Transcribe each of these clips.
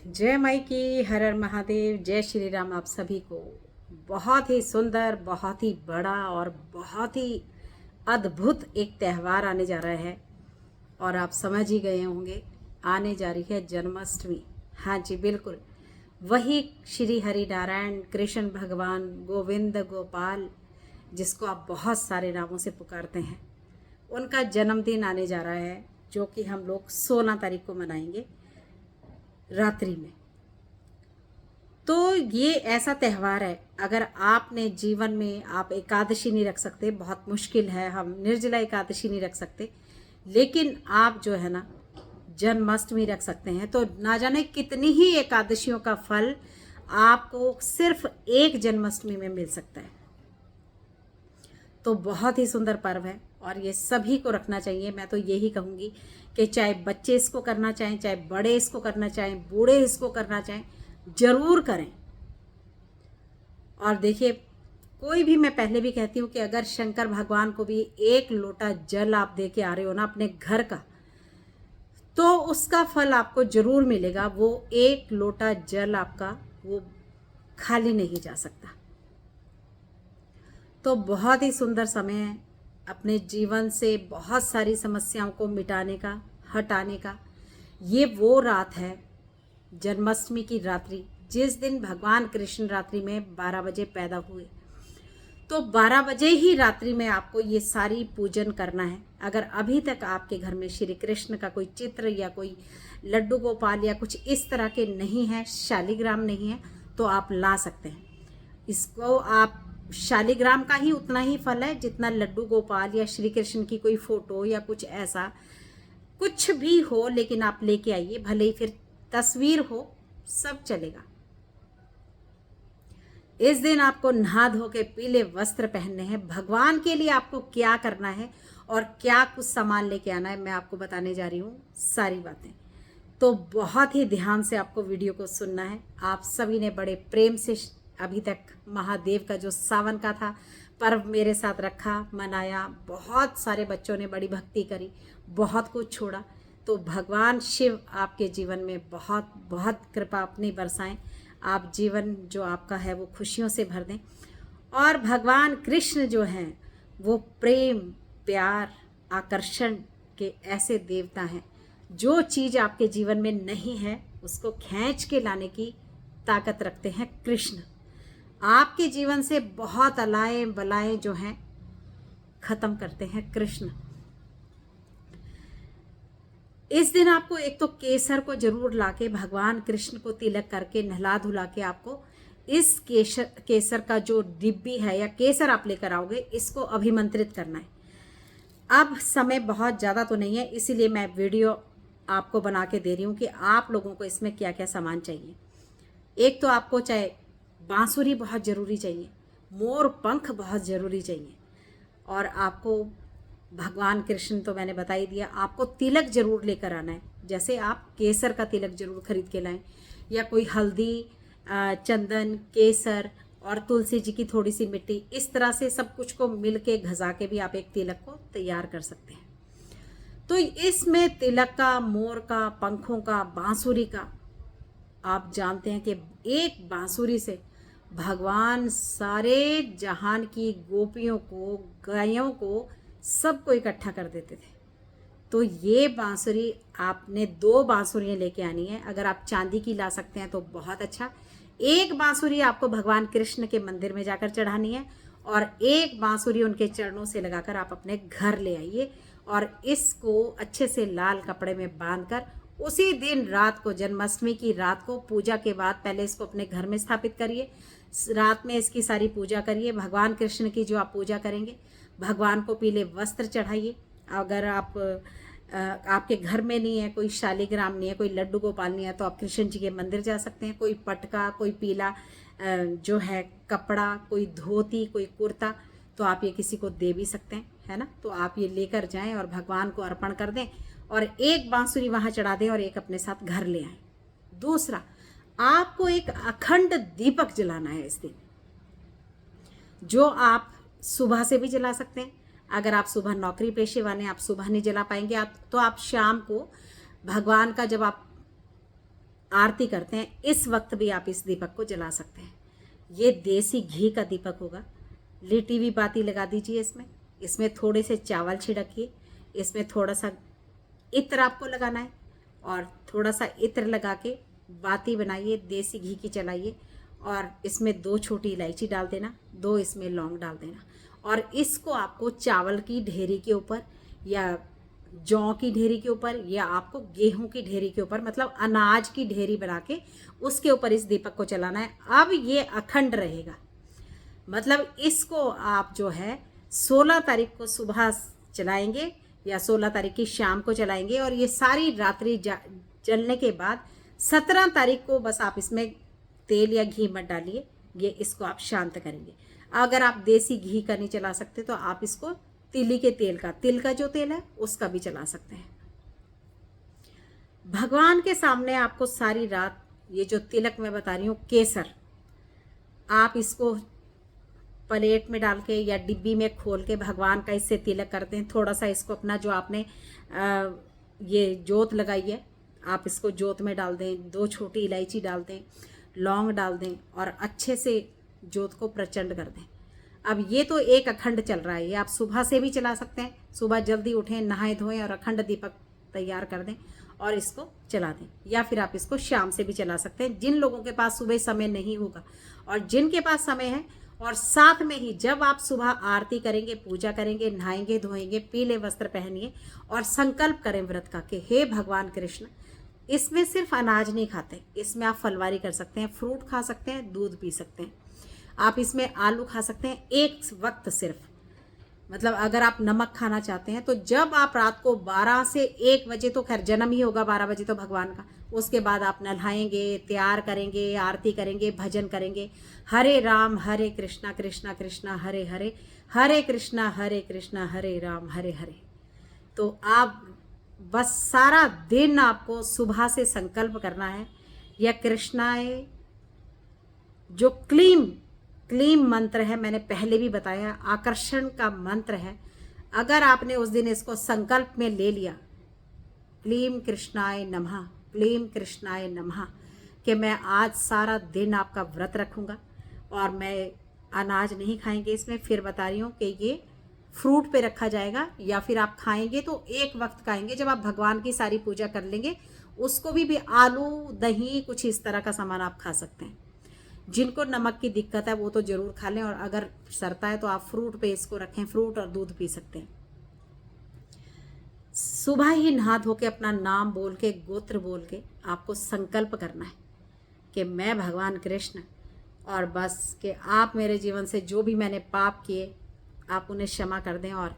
जय माई की, हर हर महादेव, जय श्री राम। आप सभी को बहुत ही सुंदर, बहुत ही बड़ा और बहुत ही अद्भुत एक त्यौहार आने जा रहा है। और आप समझ ही गए होंगे, आने जा रही है जन्माष्टमी। हाँ जी, बिल्कुल वही श्री हरि नारायण कृष्ण भगवान गोविंद गोपाल, जिसको आप बहुत सारे नामों से पुकारते हैं, उनका जन्मदिन आने जा रहा है, जो कि हम लोग 16 तारीख को मनाएंगे रात्रि में। तो ये ऐसा त्यौहार है, अगर आपने जीवन में आप एकादशी नहीं रख सकते, बहुत मुश्किल है, हम निर्जला एकादशी नहीं रख सकते, लेकिन आप जो है ना जन्माष्टमी रख सकते हैं, तो ना जाने कितनी ही एकादशियों का फल आपको सिर्फ एक जन्माष्टमी में मिल सकता है। तो बहुत ही सुंदर पर्व है और ये सभी को रखना चाहिए। मैं तो यही कहूँगी कि चाहे बच्चे इसको करना चाहें, चाहे बड़े इसको करना चाहें, बूढ़े इसको करना चाहें, जरूर करें। और देखिए, कोई भी, मैं पहले भी कहती हूँ कि अगर शंकर भगवान को भी एक लोटा जल आप दे के आ रहे हो ना अपने घर का, तो उसका फल आपको जरूर मिलेगा। वो एक लोटा जल आपका वो खाली नहीं जा सकता। तो बहुत ही सुंदर समय है अपने जीवन से बहुत सारी समस्याओं को मिटाने का, हटाने का। ये वो रात है, जन्माष्टमी की रात्रि, जिस दिन भगवान कृष्ण रात्रि में 12 बजे पैदा हुए। तो 12 बजे ही रात्रि में आपको ये सारी पूजन करना है। अगर अभी तक आपके घर में श्री कृष्ण का कोई चित्र या कोई लड्डू गोपाल या कुछ इस तरह के नहीं है, शालिग्राम नहीं है, तो आप ला सकते हैं इसको। आप शालिग्राम का ही उतना ही फल है जितना लड्डू गोपाल या श्री कृष्ण की कोई फोटो या कुछ ऐसा कुछ भी हो, लेकिन आप लेके आइए, भले ही फिर तस्वीर हो, सब चलेगा। इस दिन आपको नहा धो के पीले वस्त्र पहनने हैं। भगवान के लिए आपको क्या करना है और क्या कुछ सामान लेके आना है, मैं आपको बताने जा रही हूँ सारी बातें। तो बहुत ही ध्यान से आपको वीडियो को सुनना है। आप सभी ने बड़े प्रेम से अभी तक महादेव का जो सावन का था पर्व मेरे साथ रखा, मनाया। बहुत सारे बच्चों ने बड़ी भक्ति करी, बहुत कुछ छोड़ा। तो भगवान शिव आपके जीवन में बहुत बहुत कृपा अपनी बरसाएं। आप जीवन जो आपका है वो खुशियों से भर दें। और भगवान कृष्ण जो हैं वो प्रेम, प्यार, आकर्षण के ऐसे देवता हैं, जो चीज़ आपके जीवन में नहीं है उसको खींच के लाने की ताकत रखते हैं कृष्ण। आपके जीवन से बहुत अलाएं बलाएं जो हैं खत्म करते हैं कृष्ण। इस दिन आपको एक तो केसर को जरूर लाके भगवान कृष्ण को तिलक करके नहला धुला के आपको इस केसर का जो डिब्बी है या केसर आप लेकर आओगे, इसको अभिमंत्रित करना है। अब समय बहुत ज़्यादा तो नहीं है, इसीलिए मैं वीडियो आपको बना के दे रही हूँ कि आप लोगों को इसमें क्या क्या सामान चाहिए। एक तो आपको चाहे बांसुरी बहुत ज़रूरी चाहिए, मोर पंख बहुत ज़रूरी चाहिए, और आपको भगवान कृष्ण तो मैंने बता ही दिया। आपको तिलक जरूर लेकर आना है, जैसे आप केसर का तिलक जरूर खरीद के लाएं, या कोई हल्दी, चंदन, केसर और तुलसी जी की थोड़ी सी मिट्टी, इस तरह से सब कुछ को मिल के घसा के भी आप एक तिलक को तैयार कर सकते हैं। तो इसमें तिलक का, मोर का, पंखों का, बांसुरी का, आप जानते हैं कि एक बांसुरी से भगवान सारे जहान की गोपियों को, गायों को, सबको इकट्ठा कर देते थे। तो ये बांसुरी आपने 2 बांसुरियाँ लेके आनी है। अगर आप चांदी की ला सकते हैं तो बहुत अच्छा। एक बांसुरी आपको भगवान कृष्ण के मंदिर में जाकर चढ़ानी है, और एक बांसुरी उनके चरणों से लगाकर आप अपने घर ले आइए, और इसको अच्छे से लाल कपड़े में बांधकर उसी दिन रात को, जन्माष्टमी की रात को, पूजा के बाद पहले इसको अपने घर में स्थापित करिए। रात में इसकी सारी पूजा करिए। भगवान कृष्ण की जो आप पूजा करेंगे, भगवान को पीले वस्त्र चढ़ाइए। अगर आपके घर में नहीं है, कोई शालिग्राम नहीं है, कोई लड्डू गोपाल नहीं है, तो आप कृष्ण जी के मंदिर जा सकते हैं। कोई पटका, कोई पीला जो है कपड़ा, कोई धोती, कोई कुर्ता, तो आप ये किसी को दे भी सकते हैं, है ना। तो आप ये लेकर जाएं और भगवान को अर्पण कर दें, और एक बांसुरी वहाँ चढ़ा दें और एक अपने साथ घर ले आएं। दूसरा, आपको एक अखंड दीपक जलाना है इस दिन, जो आप सुबह से भी जला सकते हैं। अगर आप सुबह नौकरी पेशे वाले हैं, आप सुबह नहीं जला पाएंगे, तो आप शाम को भगवान का, जब आप आरती करते हैं, इस वक्त भी आप इस दीपक को जला सकते हैं। ये देसी घी का दीपक होगा। लिटी हुई बाती लगा दीजिए इसमें थोड़े से चावल छिड़किए, इसमें थोड़ा सा इत्र आपको लगाना है और थोड़ा सा इत्र लगा के बाती बनाइए, देसी घी की चलाइए और इसमें 2 छोटी इलायची डाल देना, 2 इसमें लौंग डाल देना और इसको आपको चावल की ढेरी के ऊपर या जौ की ढेरी के ऊपर या आपको गेहूं की ढेरी के ऊपर, मतलब अनाज की ढेरी बना के उसके ऊपर इस दीपक को चलाना है। अब ये अखंड रहेगा, मतलब इसको आप जो है 16 तारीख को सुबह चलाएंगे या 16 तारीख की शाम को चलाएंगे और ये सारी रात्रि जलने के बाद 17 तारीख को बस आप इसमें तेल या घी मत डालिए, ये इसको आप शांत करेंगे। अगर आप देसी घी का नहीं चला सकते तो आप इसको तिल के तेल का, तिल का जो तेल है उसका भी चला सकते हैं। भगवान के सामने आपको सारी रात ये जो तिलक मैं बता रही हूँ केसर, आप इसको प्लेट में डाल के या डिब्बी में खोल के भगवान का इससे तिलक करते हैं। थोड़ा सा इसको अपना जो आपने ये जोत लगाई है आप इसको जोत में डाल दें, 2 छोटी इलायची डाल दें, लौंग डाल दें और अच्छे से जोत को प्रचंड कर दें। अब ये तो एक अखंड चल रहा है, ये आप सुबह से भी चला सकते हैं। सुबह जल्दी उठें, नहाएं धोएं और अखंड दीपक तैयार कर दें और इसको चला दें, या फिर आप इसको शाम से भी चला सकते हैं। जिन लोगों के पास सुबह समय नहीं होगा और जिनके पास समय है, और साथ में ही जब आप सुबह आरती करेंगे, पूजा करेंगे, नहाएंगे धोएंगे, पीले वस्त्र पहनिए और संकल्प करें व्रत का कि हे भगवान कृष्ण, इसमें सिर्फ अनाज नहीं खाते, इसमें आप फलवारी कर सकते हैं, फ्रूट खा सकते हैं, दूध पी सकते हैं, आप इसमें आलू खा सकते हैं एक वक्त सिर्फ। मतलब अगर आप नमक खाना चाहते हैं तो जब आप रात को 12 से 1 बजे, तो खैर जन्म ही होगा 12 बजे तो भगवान का, उसके बाद आप नहाएंगे, तैयार करेंगे, आरती करेंगे, भजन करेंगे, हरे राम हरे कृष्णा कृष्णा कृष्णा हरे हरे, हरे कृष्णा हरे राम हरे हरे। तो आप बस सारा दिन आपको सुबह से संकल्प करना है, यह कृष्णाय जो क्लीम मंत्र है, मैंने पहले भी बताया, आकर्षण का मंत्र है। अगर आपने उस दिन इसको संकल्प में ले लिया, क्लीम कृष्णाय नमः, क्लीम कृष्णाय नमः, कि मैं आज सारा दिन आपका व्रत रखूँगा और मैं अनाज नहीं खाएंगे इसमें, फिर बता रही हूँ कि ये फ्रूट पे रखा जाएगा या फिर आप खाएंगे तो एक वक्त खाएंगे जब आप भगवान की सारी पूजा कर लेंगे। उसको भी आलू दही कुछ इस तरह का सामान आप खा सकते हैं। जिनको नमक की दिक्कत है वो तो ज़रूर खा लें, और अगर सरता है तो आप फ्रूट पे इसको रखें, फ्रूट और दूध पी सकते हैं। सुबह ही नहा धो के अपना नाम बोल के, गोत्र बोल के आपको संकल्प करना है कि मैं भगवान कृष्ण, और बस कि आप मेरे जीवन से जो भी मैंने पाप किए आप उन्हें क्षमा कर दें, और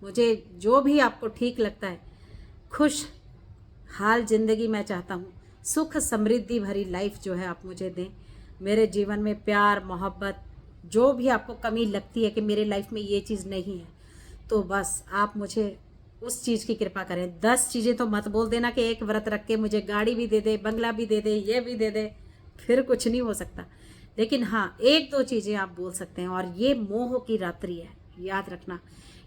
मुझे जो भी आपको ठीक लगता है, खुश हाल जिंदगी मैं चाहता हूँ, सुख समृद्धि भरी लाइफ जो है आप मुझे दें। मेरे जीवन में प्यार मोहब्बत जो भी आपको कमी लगती है कि मेरे लाइफ में ये चीज़ नहीं है, तो बस आप मुझे उस चीज़ की कृपा करें। 10 चीज़ें तो मत बोल देना कि एक व्रत रख के मुझे गाड़ी भी दे दे, बंगला भी दे दे, ये भी दे दे, फिर कुछ नहीं हो सकता। लेकिन हाँ, 1-2 चीज़ें आप बोल सकते हैं। और ये मोह की रात्रि है, याद रखना,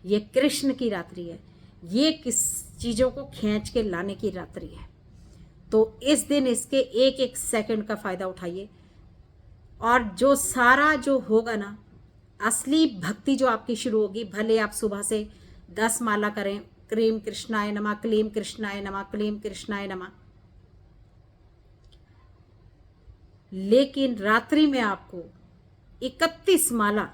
ये कृष्ण की रात्रि है, ये किस चीज़ों को खींच के लाने की रात्रि है। तो इस दिन इसके एक सेकंड का फ़ायदा उठाइए, और जो सारा जो होगा ना, असली भक्ति जो आपकी शुरू होगी, भले आप सुबह से 10 माला करें, क्लीम कृष्णाय नमः, क्लीम कृष्णाय नमः, क्लीम कृष्णाय नमः, लेकिन रात्रि में आपको 31 माला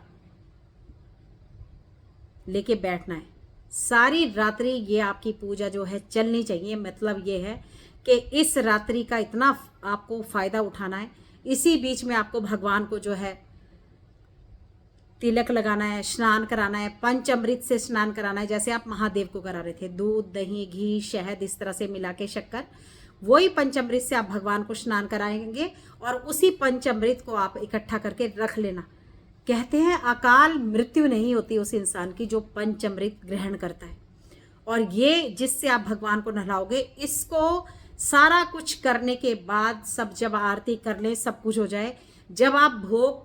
लेके बैठना है। सारी रात्रि ये आपकी पूजा जो है चलनी चाहिए। मतलब ये है कि इस रात्रि का इतना आपको फ़ायदा उठाना है। इसी बीच में आपको भगवान को जो है तिलक लगाना है, स्नान कराना है, पंचामृत से स्नान कराना है, जैसे आप महादेव को करा रहे थे, दूध दही घी शहद इस तरह से मिला के शक्कर, वही पंचामृत से आप भगवान को स्नान कराएंगे और उसी पंचामृत को आप इकट्ठा करके रख लेना। कहते हैं अकाल मृत्यु नहीं होती उस इंसान की जो पंचामृत ग्रहण करता है। और ये जिससे आप भगवान को नहलाओगे, इसको सारा कुछ करने के बाद, सब जब आरती कर लें, सब कुछ हो जाए, जब आप भोग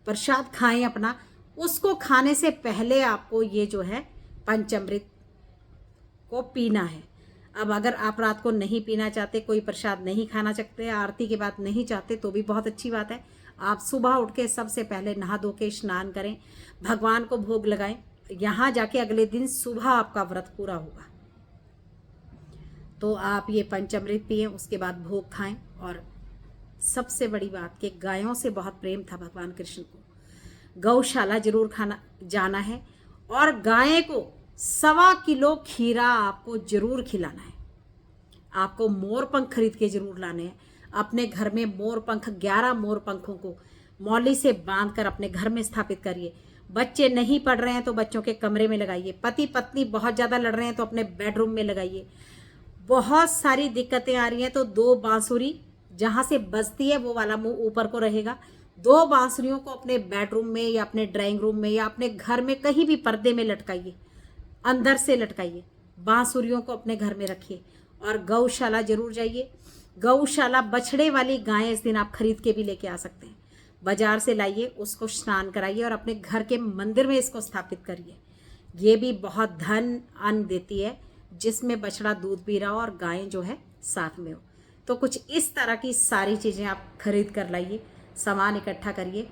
प्रसाद खाएं अपना, उसको खाने से पहले आपको ये जो है पंचामृत को पीना है। अब अगर आप रात को नहीं पीना चाहते, कोई प्रसाद नहीं खाना चाहते, आरती के बाद नहीं चाहते, तो भी बहुत अच्छी बात है। आप सुबह उठ के सबसे पहले नहा धो के स्नान करें, भगवान को भोग लगाएं, यहाँ जाके अगले दिन सुबह आपका व्रत पूरा होगा। तो आप ये पंचामृत पिए, उसके बाद भोग खाएं। और सबसे बड़ी बात कि गायों से बहुत प्रेम था भगवान कृष्ण को, गौशाला जरूर खाना जाना है और गाय को 1.25 किलो खीरा आपको जरूर खिलाना है। आपको मोर पंख खरीद के जरूर लाने हैं। अपने घर में मोर पंख 11 मोर पंखों को मौली से बांध कर अपने घर में स्थापित करिए। बच्चे नहीं पढ़ रहे हैं तो बच्चों के कमरे में लगाइए। पति पत्नी बहुत ज़्यादा लड़ रहे हैं तो अपने बेडरूम में लगाइए। बहुत सारी दिक्कतें आ रही हैं तो 2 बांसुरी जहाँ से बजती है वो वाला मुंह ऊपर को रहेगा। 2 बांसुरियों को अपने बेडरूम में या अपने ड्राइंग रूम में या अपने घर में कहीं भी पर्दे में लटकाइए, अंदर से लटकाइए। बांसुरियों को अपने घर में रखिए और गौशाला जरूर जाइए। गौशाला बछड़े वाली गायें इस दिन आप खरीद के भी लेके आ सकते हैं। बाजार से लाइए, उसको स्नान कराइए और अपने घर के मंदिर में इसको स्थापित करिए। ये भी बहुत धन अन्न देती है, जिसमें बछड़ा दूध पी रहा हो और गायें जो है साथ में हो। तो कुछ इस तरह की सारी चीज़ें आप खरीद कर लाइए, सामान इकट्ठा करिए,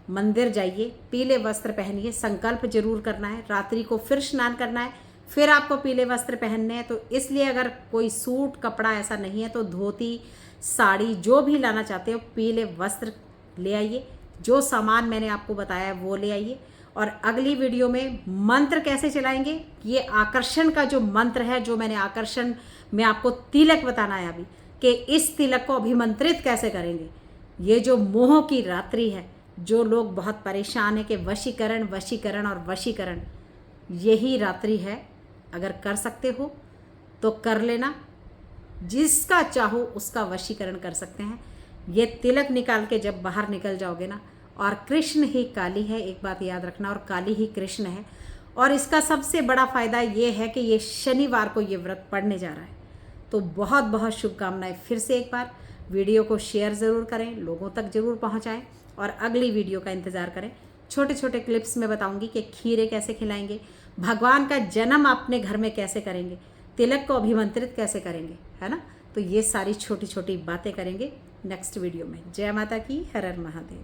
मंदिर जाइए, पीले वस्त्र पहनिए। संकल्प जरूर करना है, रात्रि को फिर स्नान करना है, फिर आपको पीले वस्त्र पहनने हैं। तो इसलिए अगर कोई सूट कपड़ा ऐसा नहीं है तो धोती साड़ी जो भी लाना चाहते हो, पीले वस्त्र ले आइए। जो सामान मैंने आपको बताया है वो ले आइए। और अगली वीडियो में मंत्र कैसे चलाएंगे, ये आकर्षण का जो मंत्र है, जो मैंने आकर्षण में आपको तिलक बताना है अभी, कि इस तिलक को अभिमंत्रित कैसे करेंगे। ये जो मोह की रात्रि है, जो लोग बहुत परेशान है कि वशीकरण वशीकरण और वशीकरण, यही रात्रि है। अगर कर सकते हो तो कर लेना, जिसका चाहो उसका वशीकरण कर सकते हैं। ये तिलक निकाल के जब बाहर निकल जाओगे ना, और कृष्ण ही काली है, एक बात याद रखना, और काली ही कृष्ण है। और इसका सबसे बड़ा फ़ायदा ये है कि ये शनिवार को ये व्रत पड़ने जा रहा है। तो बहुत बहुत शुभकामनाएं। फिर से एक बार वीडियो को शेयर ज़रूर करें, लोगों तक ज़रूर पहुंचाएं और अगली वीडियो का इंतज़ार करें। छोटे छोटे क्लिप्स में बताऊंगी कि खीरे कैसे खिलाएंगे, भगवान का जन्म अपने घर में कैसे करेंगे, तिलक को अभिमंत्रित कैसे करेंगे, है ना। तो ये सारी छोटी छोटी बातें करेंगे नेक्स्ट वीडियो में। जय माता की, हर हर महादेव।